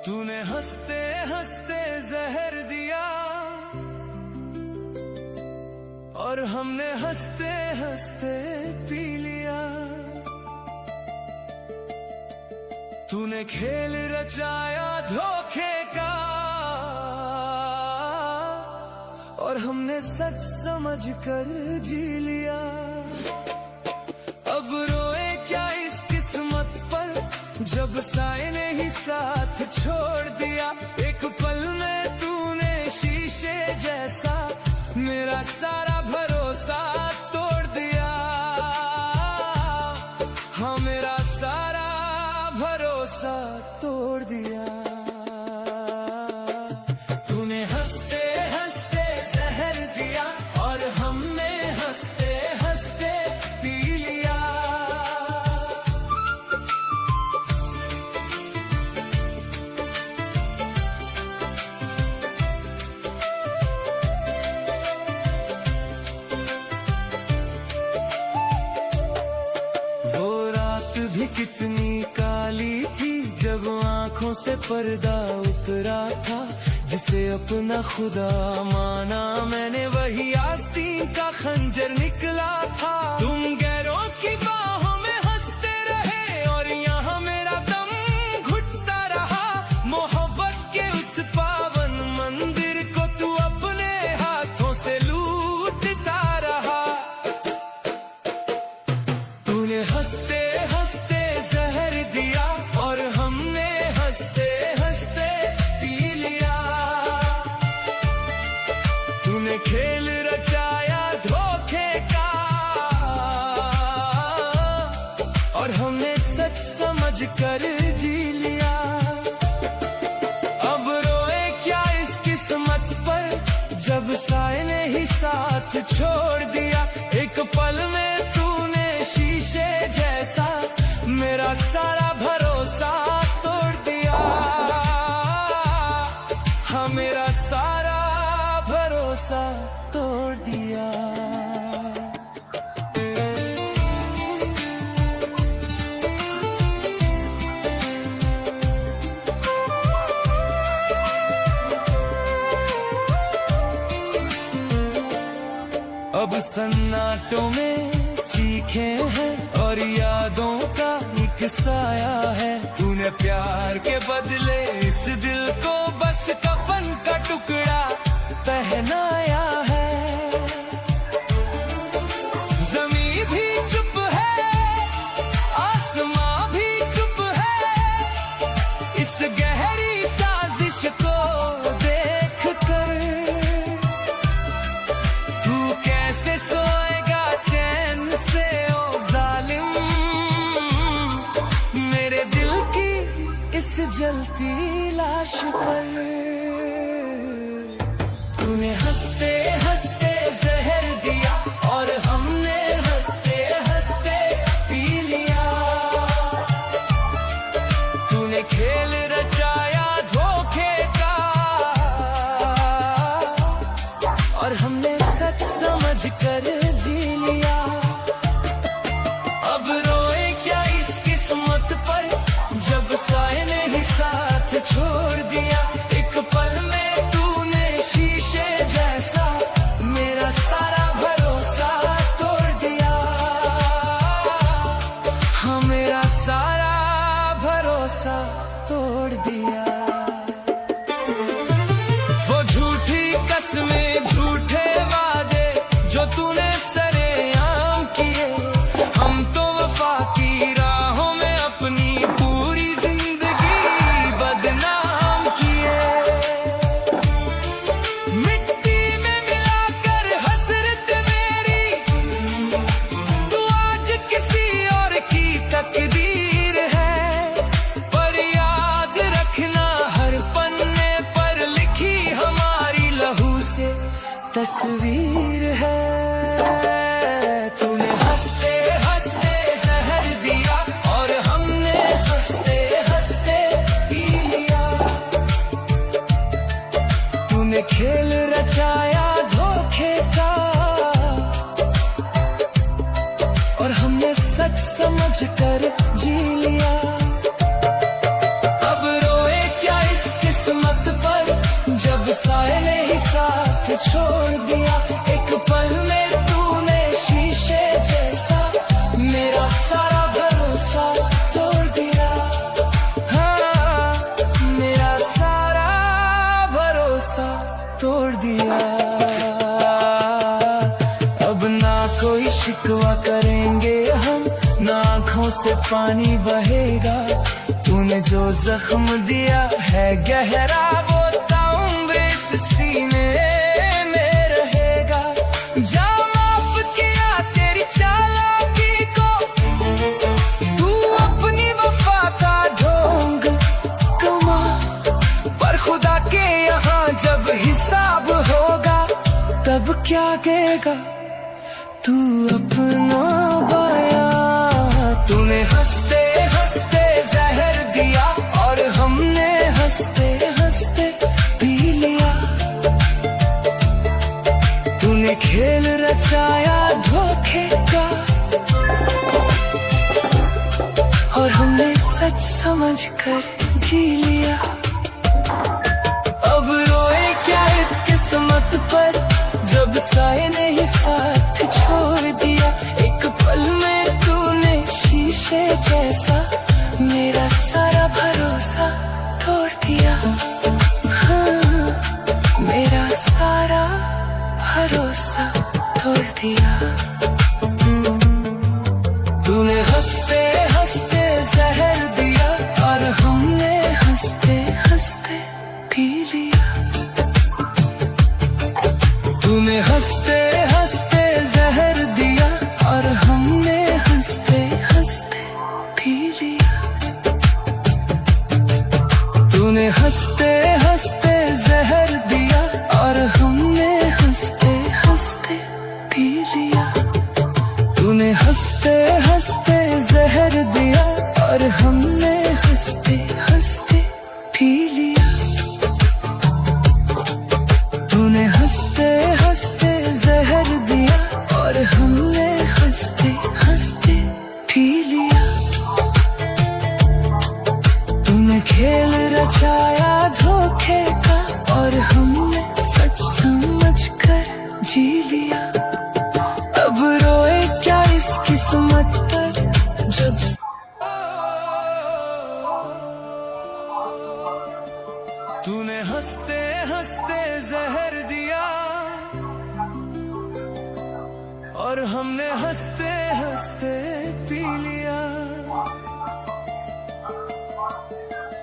तूने हंसते हंसते जहर दिया और हमने हंसते हंसते पी लिया। तूने खेल रचाया धोखे का और हमने सच समझ कर जी लिया। अब रोए क्या इस किस्मत पर जब साए ने ही साथ छोड़ दिया। एक पल में तूने शीशे जैसा मेरा सारा भरोसा तोड़ दिया। हाँ, मेरा सारा भरोसा तोड़ दिया। तूने हंसते हंसते जहर दिया और हमने हंसते हंसते पी लिया। भी कितनी काली थी जब आंखों से पर्दा उतरा था। जिसे अपना खुदा माना मैंने वही आस्तीन का खंजर निकला था। तुम गैरों की बाहों में हंसते रहे और यहाँ मेरा दम घुटता रहा। मोहब्बत के उस पावन मंदिर को तू अपने हाथों से लूटता रहा। तूने हंसते हंसते जहर दिया और हमने हंसते हंसते पी लिया। तूने खेल रचाया धोखे का और हमने सच समझ कर जी लिया। अब रोए क्या इस किस्मत पर जब साए ने ही साथ छोड़ दिया। एक पल में तूने शीशे जैसा मेरा सारा भरोसा तोड़ दिया। हाँ, मेरा सारा भरोसा तोड़ दिया। अब सन्नाटों में चीखे हैं और यादों का एक साया है। तूने प्यार के बदले इस दिल को बस कफन का टुकड़ा पहनाया है। जमीन भी चुप है, आसमां भी चुप है। इस गहरी साजिश को देख कर तू कैसे सोएगा चैन से ओ जालिम। मेरे दिल की इस जलती लाश पर तूने हंसते हंसते जहर दिया और हमने हंसते हंसते पी लिया। तूने खेल रचाया धोखे का और हमने सच समझ कर जी लिया। अब रोए क्या इस किस्मत पर जब साए ने ही साथ छोड़ दिया। एक पल में तूने शीशे जैसा मेरा सारा भरोसा तोड़ दिया। हाँ, मेरा सारा भरोसा तोड़ दिया। वो झूठी कसमें झूठे वादे जो तूने सरेआम किए, हम तो वफा की राहों में अपनी पूरी जिंदगी बदनाम किए। मिट्टी में मिलाकर हसरत मेरी तू आज किसी और की तकदीर है। पर याद रखना हर पन्ने पर लिखी हमारी लहू से तस्वीर है। तूने हंसते हंसते जहर दिया और हमने हंसते हंसते पी लिया। तूने खेल रचाया धोखे का और हमने सच समझ कर जी लिया। अब रोए क्या इस छोड़ दिया। एक पल में तूने शीशे जैसा मेरा सारा भरोसा तोड़ दिया। हाँ, मेरा सारा भरोसा तोड़ दिया। अब ना कोई शिकवा करेंगे हम, ना आँखों से पानी बहेगा। तूने जो जख्म दिया है गहरा, वो ताउम्र इस सीने में रहेगा। जा माफ किया तेरी चालाकी को, तू अपनी वफा का ढोंग कमा। पर खुदा के यहाँ जब हिसाब होगा, तब क्या कहेगा तू अपना बाया। तूने हंसते हंसते जहर दिया, और हमने हंसते हंसते पी लिया। तूने खेल रचाया धोखे का, और हमने सच समझ कर जी लिया। अब रोए क्या इस किस्मत पर, जब साए ने ही साथ छोड़ दिया। एक पल में तूने शीशे जैसा मेरा सारा भरोसा तोड़ दिया। हाँ, मेरा सारा भरोसा तोड़ दिया। तूने हंसते हंसते जहर दिया, और हमने हंसते हंसते पी लिया। तूने हंसते हंसते जहर दिया, और हमने हंसते हंसते पी लिया। तूने हंसते हंसते जहर दिया, और हमने हंसते हंसते पी लिया। तूने हंसते हंसते जहर दिया, और हमने हंसते हंसते पी लिया। तूने हंसते हंसते जहर दिया, और हमने हंसते हंसते पी लिया। तूने खेल रचाया धोखे का, और हमने सच समझ कर जी लिया। अब रोए क्या इस किस्मत पर, जब तूने हंसते हंसते जहर दिया, और हमने हंसते हंसते पी लिया।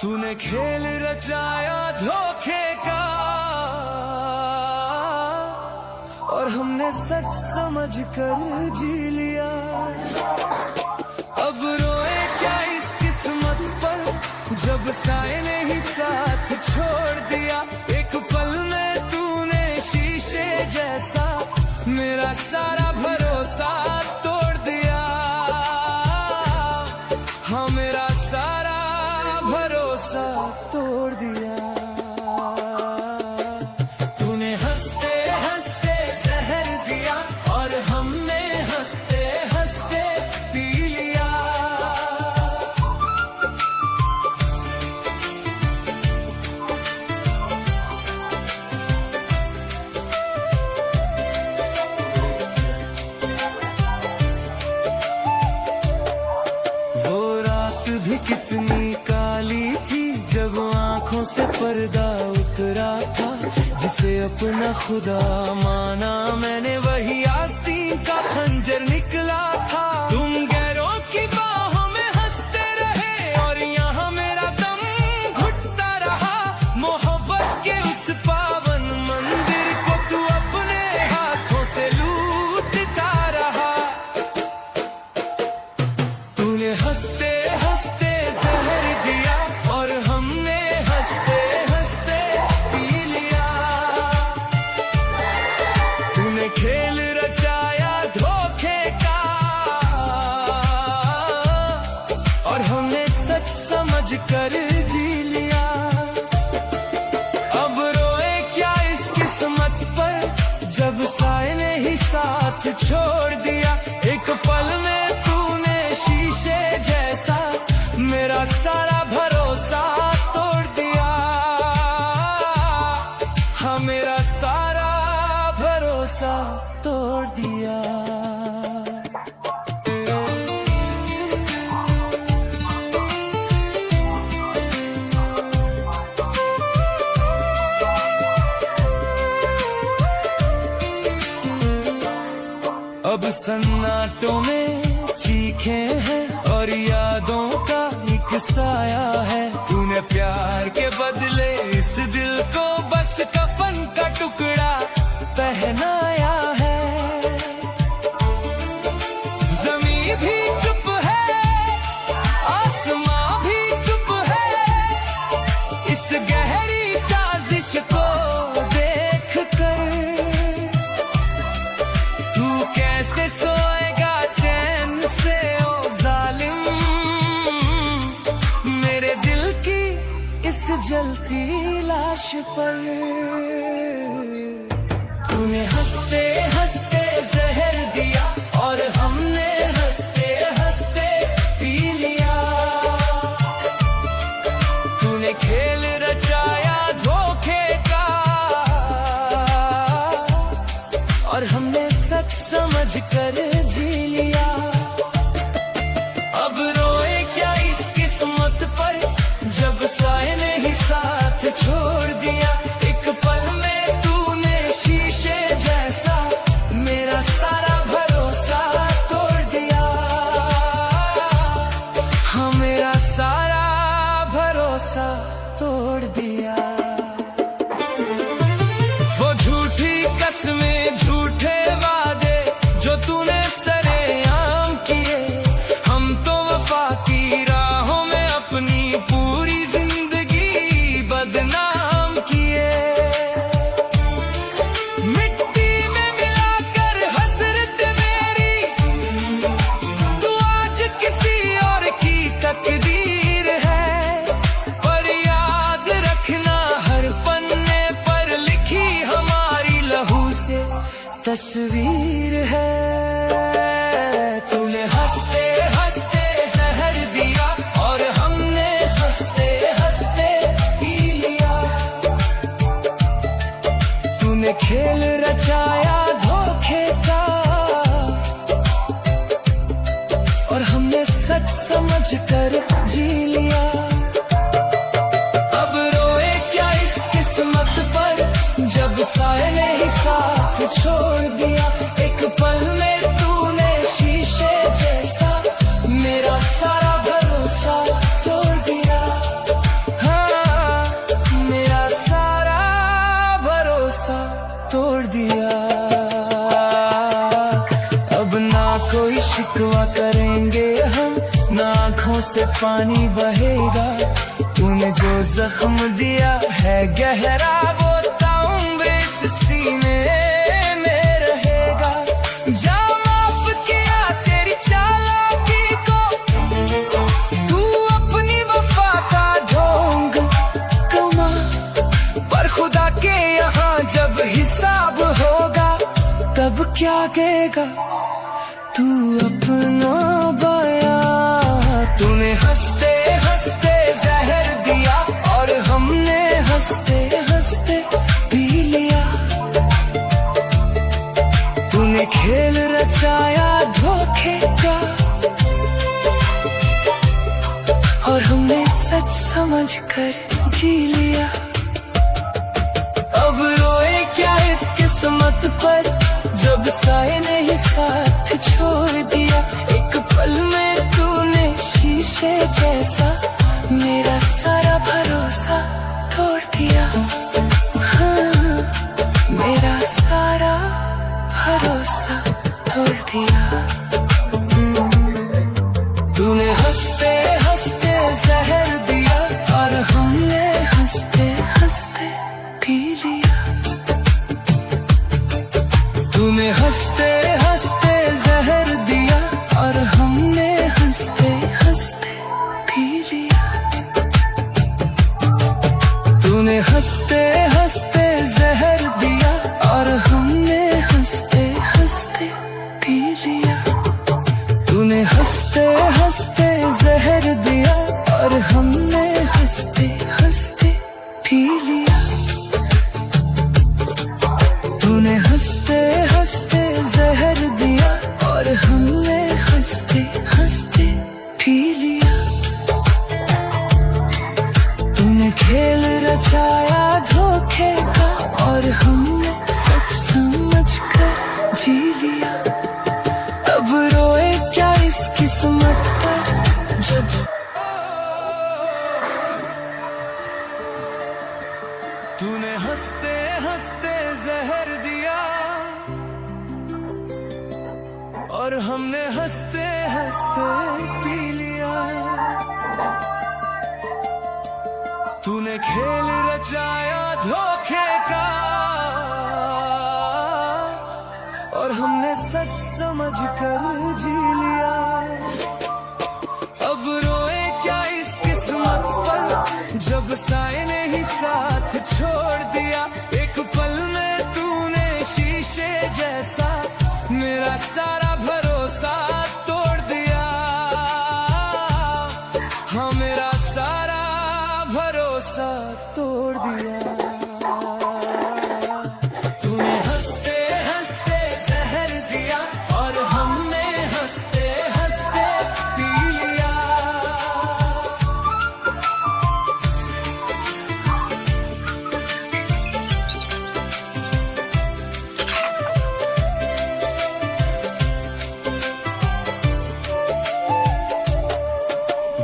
तूने खेल रचाया धोखे का, और हमने सच समझ कर जी लिया। अब रोए क्या इस किस्मत पर, जब साए ने ही साथ छोड़ दिया। एक पल में तूने शीशे जैसा मेरा सारा भरोसा तोड़ दिया। हाँ, मेरा सारा भरोसा तोड़ दिया। तूने हंसते हंसते जहर दिया, और हमने हंसते हंसते पी लिया। भी कितनी काली थी, जब आँखों से पर्दा उतरा था। जिसे अपना खुदा माना मैंने, वही आस्तीन का खंजर निकला था। तुम गैरों की बाहों में हंसते रहे, और यहाँ मेरा दम घुटता रहा। मोहब्बत के उस पावन मंदिर को तू अपने हाथों से लूटता रहा। तूने हंसते हंसते जहर दिया, और हमने हंसते हंसते पी लिया। तूने खेल रचाया धोखे का, और हमने सच समझ कर जी लिया। अब रोए क्या इस किस्मत पर, जब साए ने ही साथ छोड़ दिया। एक पल में तूने शीशे जैसा मेरा सारा भरोसा तोड़ दिया। हाँ, मेरा सारा सन्नाटों में चीखे हैं और यादों का एक साया है। तूने प्यार के बदले इस दिल को बस कफन का टुकड़ा पहनाया है। जमीन भी चुप है, आसमां भी चुप है, इस गहरी साजिश को देख कर तू कैसे सोएगा चैन से ओ जालिम, मेरे दिल की इस जलती लाश पर। तूने हंसते हंसते जहर दिया और हमने हंसते हंसते पी लिया। तूने खेल रचाया धोखे का और हमने सच समझ कर जी लिया। अब रोए क्या इस किस्मत पर जब साए ने ही साथ छोड़ दिया। एक पल में तूने शीशे जैसा मेरा सारा भरोसा तोड़ दिया। हाँ, मेरा सारा भरोसा तोड़ दिया। वो झूठी कसमें झूठे वादे जो तूने सरेआम किए, हम तो वफा की राहों में अपनी पूरी जिंदगी बदनाम किए। मिट्टी में मिलाकर हसरत मेरी तू आज किसी और की तकदीर है। पर याद रखना हर पन्ने पर लिखी हमारी लहू से तस्वीर है। तूने हंसते हंसते जहर दिया और हमने हंसते हंसते पी लिया। तूने खेल रचाया धोखे का और हमने सच समझ कर जी लिया। अब रोए क्या इस किस्मत पर जब साए ने ही साथ छोड़ दिया। एक पल में तूने शीशे जैसा मेरा सारा भरोसा तोड़ दिया। हाँ, मेरा सारा भरोसा तोड़ दिया। अब ना कोई शिकवा करेंगे हम, ना आँखों से पानी बहेगा। तूने जो जख्म दिया है गहरा वो ताउम्र इस सीने में रहेगा। जा माफ किया तेरी चालाकी को, तू अपनी वफा का ढोंग कमा। पर खुदा के यहाँ जब हिसाब होगा तब क्या कहेगा तू अपना बया। तूने हंसते हंसते जहर दिया और हमने हंसते हंसते पी लिया। तूने खेल रचाया धोखे का और हमने सच समझ कर जी लिया। अब रोए क्या इस किस्मत पर जब साए ने ही साथ छोड़ दिया। एक पल में तूने शीशे जैसा मेरा सारा भरोसा तोड़ दिया। हाँ, मेरा सारा भरोसा तोड़ दिया। तूने हंसते हंसते जहर दिया और हमने हंसते हंसते पी लिया। तूने हंसते हंसते जहर दिया और हमने हंसते हंसते पी लिया। तूने हंसते हंसते जहर दिया और हमने हंसते हंसते पी लिया। तूने हंसते हंसते जहर दिया और हमने हंसते हंसते पी लिया। तूने हंसते हंसते जहर दिया और हमने हंसते हंसते पी लिया। तूने खेल रचाया धोखे का और हमने सच समझ कर जी लिया। जब तूने हंसते हंसते जहर दिया और हमने हंसते हंसते पी लिया। तूने खेल रचाया धोखे का और हमने सच समझ कर जी लिया। अब रोए क्या इस किस्मत पर जब साए ने ही साथ छोड़ दिया। एक पल में तूने शीशे जैसा मेरा सारा भरोसा तोड़ दिया। हाँ मेरा सारा भरोसा तोड़ दिया। तूने हंसते हंसते जहर दिया और हमने हंसते हंसते पी लिया।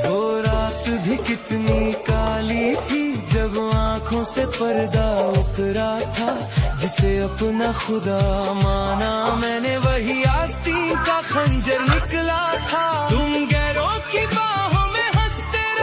वो रात भी कितनी काली थी जब आंखों से पर्दा उतरा था। जिसे अपना खुदा माना मैंने वही आस्तीन का खंजर निकला था। तुम गैरों की बात